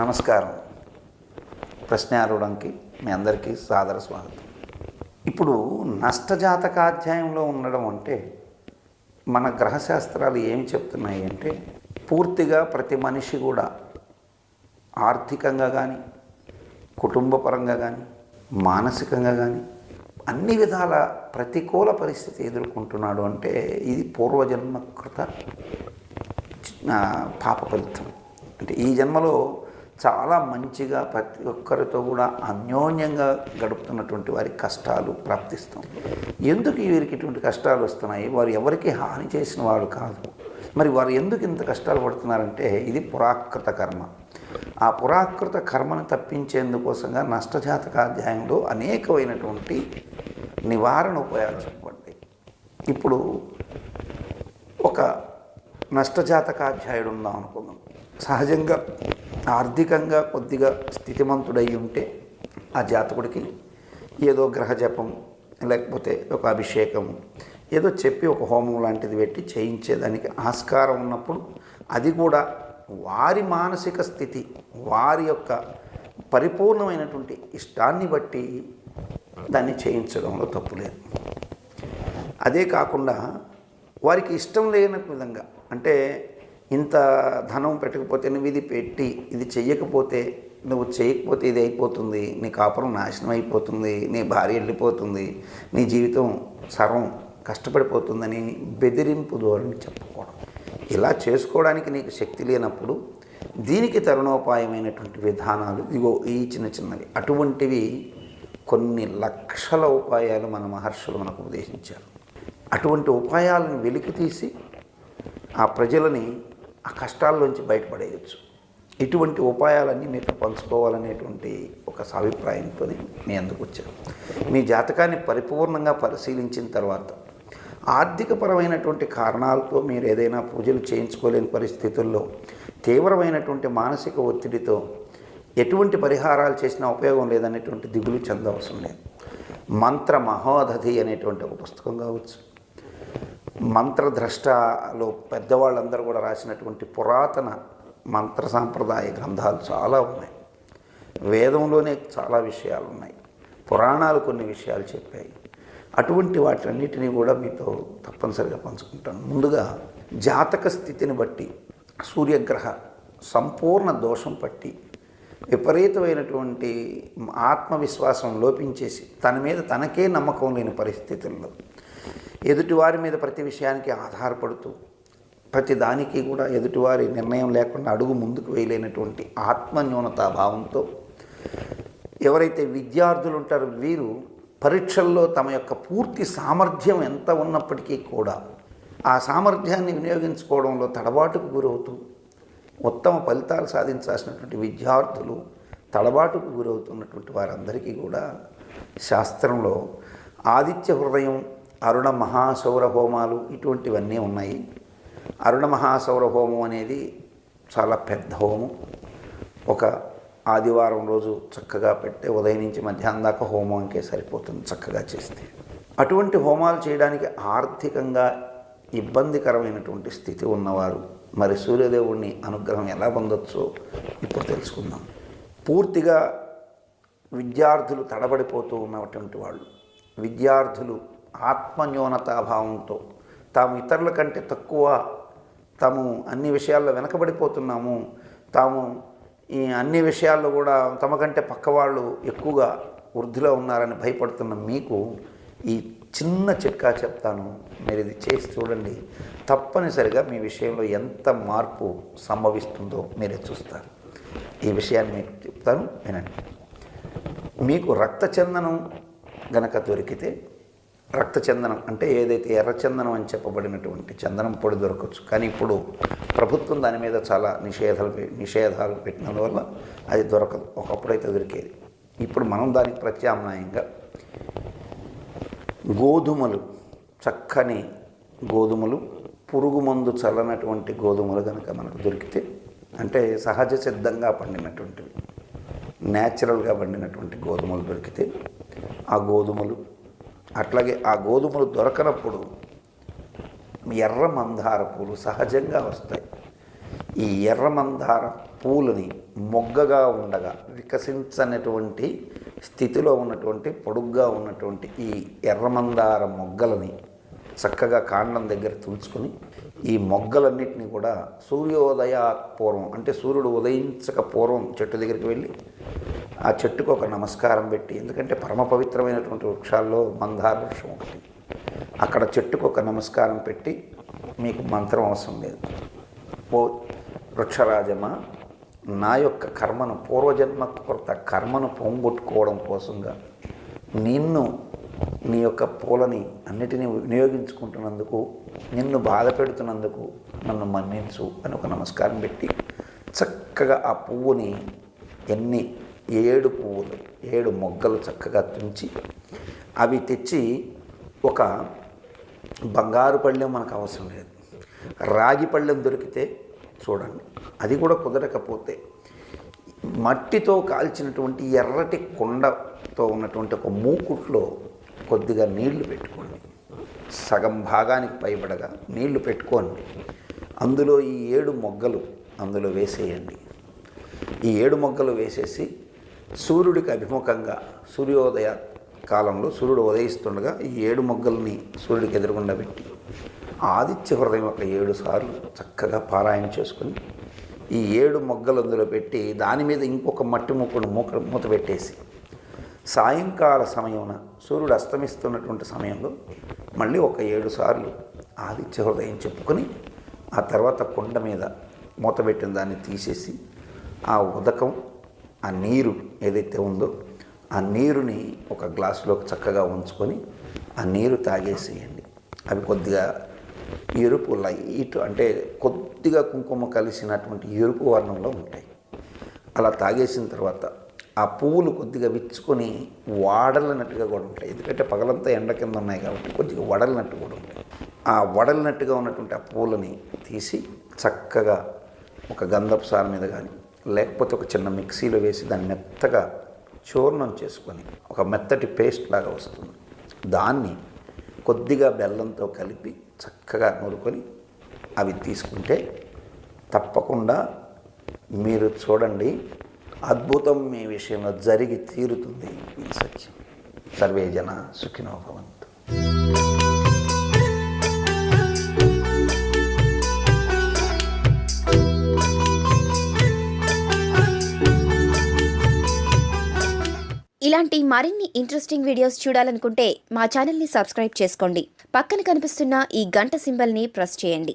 నమస్కారం. ప్రశ్నారూఢంకి మీ అందరికీ సాదర స్వాగతం. ఇప్పుడు నష్టజాతకాధ్యాయంలో ఉండడం అంటే మన గ్రహశాస్త్రాలు ఏం చెప్తున్నాయి అంటే పూర్తిగా ప్రతి మనిషి కూడా ఆర్థికంగా కానీ, కుటుంబపరంగా కానీ, మానసికంగా కానీ అన్ని విధాల ప్రతికూల పరిస్థితి ఎదుర్కొంటున్నాడు అంటే ఇది పూర్వజన్మకృత పాప ఫలితం. అంటే ఈ జన్మలో చాలా మంచిగా ప్రతి ఒక్కరితో కూడా అన్యోన్యంగా గడుపుతున్నటువంటి వారి కష్టాలు ప్రాప్తిస్తాం. ఎందుకు వీరికి ఇటువంటి కష్టాలు వస్తున్నాయి? వారు ఎవరికి హాని చేసిన వాడు కాదు. మరి వారు ఎందుకు ఇంత కష్టాలు పడుతున్నారంటే ఇది పురాకృత కర్మ. ఆ పురాకృత కర్మను తప్పించేందుకోసంగా నష్టజాతకాధ్యాయంలో అనేకమైనటువంటి నివారణ ఉపాయాలు చెప్పబడ్డాయి. ఇప్పుడు ఒక నష్టజాతకాధ్యాయుడు ఉందాం అనుకుందాం. సహజంగా ఆర్థికంగా కొద్దిగా స్థితిమంతుడై ఉంటే ఆ జాతకుడికి ఏదో గ్రహ జపం లేకపోతే ఒక అభిషేకం ఏదో చెప్పి ఒక హోమం లాంటిది పెట్టి చేయించేదానికి ఆస్కారం ఉన్నప్పుడు అది కూడా వారి మానసిక స్థితి, వారి యొక్క పరిపూర్ణమైనటువంటి ఇష్టాన్ని బట్టి దాన్ని చేయించడంలో తప్పు లేదు. అదే కాకుండా వారికి ఇష్టం లేని విధంగా, అంటే ఇంత ధనం పెట్టకపోతే నువ్వు ఇది పెట్టి ఇది చెయ్యకపోతే, నువ్వు చేయకపోతే ఇది అయిపోతుంది, నీ కాపురం నాశనం అయిపోతుంది, నీ భార్య వెళ్ళిపోతుంది, నీ జీవితం సర్వం కష్టపడిపోతుందని బెదిరింపు ధోరణి చెప్పుకోవడం. ఇలా చేసుకోవడానికి నీకు శక్తి లేనప్పుడు దీనికి తరుణోపాయమైనటువంటి విధానాలు ఇగో ఈ చిన్నవి, అటువంటివి కొన్ని లక్షల ఉపాయాలు మన మహర్షులు మనకు ఉపదేశించారు. అటువంటి ఉపాయాలను వెలికి తీసి ఆ ప్రజలని ఆ కష్టాల్లోంచి బయటపడేయచ్చు. ఇటువంటి ఉపాయాలన్నీ మీతో పంచుకోవాలనేటువంటి ఒక అభిప్రాయంతో మీ అందుకు వచ్చాను. మీ జాతకాన్ని పరిపూర్ణంగా పరిశీలించిన తర్వాత ఆర్థికపరమైనటువంటి కారణాలతో మీరు ఏదైనా పూజలు చేయించుకోలేని పరిస్థితుల్లో తీవ్రమైనటువంటి మానసిక ఒత్తిడితో ఎటువంటి పరిహారాలు చేసినా ఉపయోగం లేదనేటువంటి దిగులు చెందవసరం లేదు. మంత్ర మహోదధి అనేటువంటి ఒక పుస్తకం కావచ్చు, మంత్రద్రష్టలో పెద్దవాళ్ళందరూ కూడా రాసినటువంటి పురాతన మంత్ర సాంప్రదాయ గ్రంథాలు చాలా ఉన్నాయి. వేదంలోనే చాలా విషయాలు ఉన్నాయి, పురాణాలు కొన్ని విషయాలు చెప్పాయి. అటువంటి వాటన్నిటినీ కూడా మీతో తప్పనిసరిగా పంచుకుంటాను. ముందుగా జాతక స్థితిని బట్టి సూర్యగ్రహ సంపూర్ణ దోషం పట్టి విపరీతమైనటువంటి ఆత్మవిశ్వాసం లోపించేసి తన మీద తనకే నమ్మకం లేని పరిస్థితుల్లో ఎదుటివారి మీద ప్రతి విషయానికి ఆధారపడుతూ ప్రతి దానికి కూడా ఎదుటివారి నిర్ణయం లేకుండా అడుగు ముందుకు వేయలేనటువంటి ఆత్మన్యూనతాభావంతో ఎవరైతే విద్యార్థులు ఉంటారో వీరు పరీక్షల్లో తమ యొక్క పూర్తి సామర్థ్యం ఎంత ఉన్నప్పటికీ కూడా ఆ సామర్థ్యాన్ని వినియోగించుకోవడంలో తడబాటుకు గురవుతూ ఉత్తమ ఫలితాలు సాధించాల్సినటువంటి విద్యార్థులు తడబాటుకు గురవుతున్నటువంటి వారందరికీ కూడా శాస్త్రంలో ఆదిత్య హృదయం, అరుణ మహాసౌర హోమాలు ఇటువంటివన్నీ ఉన్నాయి. అరుణ మహాసౌర హోమం అనేది చాలా పెద్ద హోమం. ఒక ఆదివారం రోజు చక్కగా పెట్టే ఉదయం నుంచి మధ్యాహ్నం దాకా హోమంకే సరిపోతుంది చక్కగా చేస్తే. అటువంటి హోమాలు చేయడానికి ఆర్థికంగా ఇబ్బందికరమైనటువంటి స్థితి ఉన్నవారు మరి సూర్యదేవుడిని అనుగ్రహం ఎలా పొందొచ్చో ఇప్పుడు తెలుసుకుందాం. పూర్తిగా విద్యార్థులు తడబడిపోతూ ఉన్నటువంటి వాళ్ళు, విద్యార్థులు ఆత్మన్యూనతాభావంతో తాము ఇతరుల కంటే తక్కువ, తాము అన్ని విషయాల్లో వెనకబడిపోతున్నాము, తాము ఈ అన్ని విషయాల్లో కూడా తమ కంటే పక్కవాళ్ళు ఎక్కువగా వృద్ధిలో ఉన్నారని భయపడుతున్న మీకు ఈ చిన్న చిట్కా చెప్తాను. మీరు ఇది చేసి చూడండి, తప్పనిసరిగా మీ విషయంలో ఎంత మార్పు సంభవిస్తుందో మీరే చూస్తారు. ఈ విషయాన్ని మీకు చెప్తాను, వినండి. మీకు రక్తచందనం గనక దొరికితే, రక్తచందనం అంటే ఏదైతే ఎర్రచందనం అని చెప్పబడినటువంటి చందనం పొడి దొరకవచ్చు, కానీ ఇప్పుడు ప్రభుత్వం దాని మీద చాలా నిషేధాలు పెట్టినందువల్ల అది దొరకదు. ఒకప్పుడైతే దొరికేది. ఇప్పుడు మనం దానికి ప్రత్యామ్నాయంగా గోధుమలు, చక్కని గోధుమలు, పురుగు మందు చల్లనటువంటి గోధుమలు కనుక మనకు దొరికితే, అంటే సహజ సిద్ధంగా పండినటువంటివి, న్యాచురల్గా పండినటువంటి గోధుమలు దొరికితే ఆ గోధుమలు, అట్లాగే ఆ గోధుమలు దొరకనప్పుడు ఎర్ర మందార పూలు సహజంగా వస్తాయి. ఈ ఎర్ర మందార పూలని మొగ్గగా ఉండగా వికసించనటువంటి స్థితిలో ఉన్నటువంటి పొడుగ్గా ఉన్నటువంటి ఈ ఎర్రమందార మొగ్గలని చక్కగా కాండం దగ్గర తుంచుకొని ఈ మొగ్గలన్నిటినీ కూడా సూర్యోదయ పూర్వం అంటే సూర్యుడు ఉదయించక పూర్వం చెట్టు దగ్గరికి వెళ్ళి ఆ చెట్టుకు ఒక నమస్కారం పెట్టి, ఎందుకంటే పరమ పవిత్రమైనటువంటి వృక్షాల్లో మందార వృక్షం ఒకటి, అక్కడ చెట్టుకు ఒక నమస్కారం పెట్టి మీకు మంత్రం అవసరం లేదు. ఓ వృక్షరాజమా, నా యొక్క కర్మను పూర్వజన్మ కొత్త కర్మను పోంగొట్టుకోవడం కోసంగా నిన్ను నీ యొక్క పూలని అన్నిటినీ వినియోగించుకుంటున్నందుకు, నిన్ను బాధ పెడుతున్నందుకు నన్ను మన్నించు అని ఒక నమస్కారం పెట్టి చక్కగా ఆ పువ్వుని 7 పువ్వులు 7 మొగ్గలు చక్కగా తుంచి అవి తెచ్చి ఒక బంగారు పళ్ళెం మనకు అవసరం లేదు, రాగి పళ్ళెం దొరికితే చూడండి, అది కూడా కుదరకపోతే మట్టితో కాల్చినటువంటి ఎర్రటి కుండతో ఉన్నటువంటి ఒక మూకుట్లో కొద్దిగా నీళ్లు పెట్టుకోండి, సగం భాగానికి పైబడగా నీళ్లు పెట్టుకోండి, అందులో ఈ 7 మొగ్గలు అందులో వేసేయండి. ఈ 7 మొగ్గలు వేసేసి సూర్యుడికి అభిముఖంగా సూర్యోదయ కాలంలో సూర్యుడు ఉదయిస్తుండగా ఈ 7 మొగ్గల్ని సూర్యుడికి ఎదురుగుండా పెట్టి ఆదిత్య హృదయం ఒక 7 సార్లు చక్కగా పారాయణ చేసుకుని ఈ 7 మొగ్గలు అందులో పెట్టి దాని మీద ఇంకొక మట్టి ముక్కను మూత పెట్టేసి సాయంకాల సమయమున సూర్యుడు అస్తమిస్తున్నటువంటి సమయంలో మళ్ళీ ఒక 7 సార్లు ఆదిత్య హృదయం చెప్పుకొని ఆ తర్వాత కుండ మీద మూత పెట్టిన దాన్ని తీసేసి ఆ ఉదకం ఆ నీరు ఏదైతే ఉందో ఆ నీరుని ఒక గ్లాసులోకి చక్కగా ఉంచుకొని ఆ నీరు తాగేసేయండి. అవి కొద్దిగా ఎరుపు లైట్ అంటే కొద్దిగా కుంకుమ కలిసినటువంటి ఎరుపు వర్ణంలో ఉంటాయి. అలా తాగేసిన తర్వాత ఆ పువ్వులు కొద్దిగా విచ్చుకొని వాడలినట్టుగా కూడా ఉంటాయి, ఎందుకంటే పగలంతా ఎండ కింద ఉన్నాయి కాబట్టి కొద్దిగా వడలినట్టు కూడా ఉంటాయి. ఆ వడలినట్టుగా ఉన్నటువంటి ఆ పువ్వులని తీసి చక్కగా ఒక గంధపు సార మీద కానీ లేకపోతే ఒక చిన్న మిక్సీలో వేసి దాన్ని మెత్తగా చూర్ణం చేసుకొని ఒక మెత్తటి పేస్ట్ లాగా వస్తుంది, దాన్ని కొద్దిగా బెల్లంతో కలిపి చక్కగా నూరుకొని అవి తీసుకుంటే తప్పకుండా మీరు చూడండి, అద్భుతం మీ విషయంలో జరిగి తీరుతుంది. ఇది సత్యం. సర్వే జన సుఖినో భవంతు. ఇలాంటి మరిన్ని ఇంట్రెస్టింగ్ వీడియోస్ చూడాలనుకుంటే మా ఛానల్ని సబ్స్క్రైబ్ చేసుకోండి. పక్కన కనిపిస్తున్న ఈ గంట సింబల్ని ప్రెస్ చేయండి.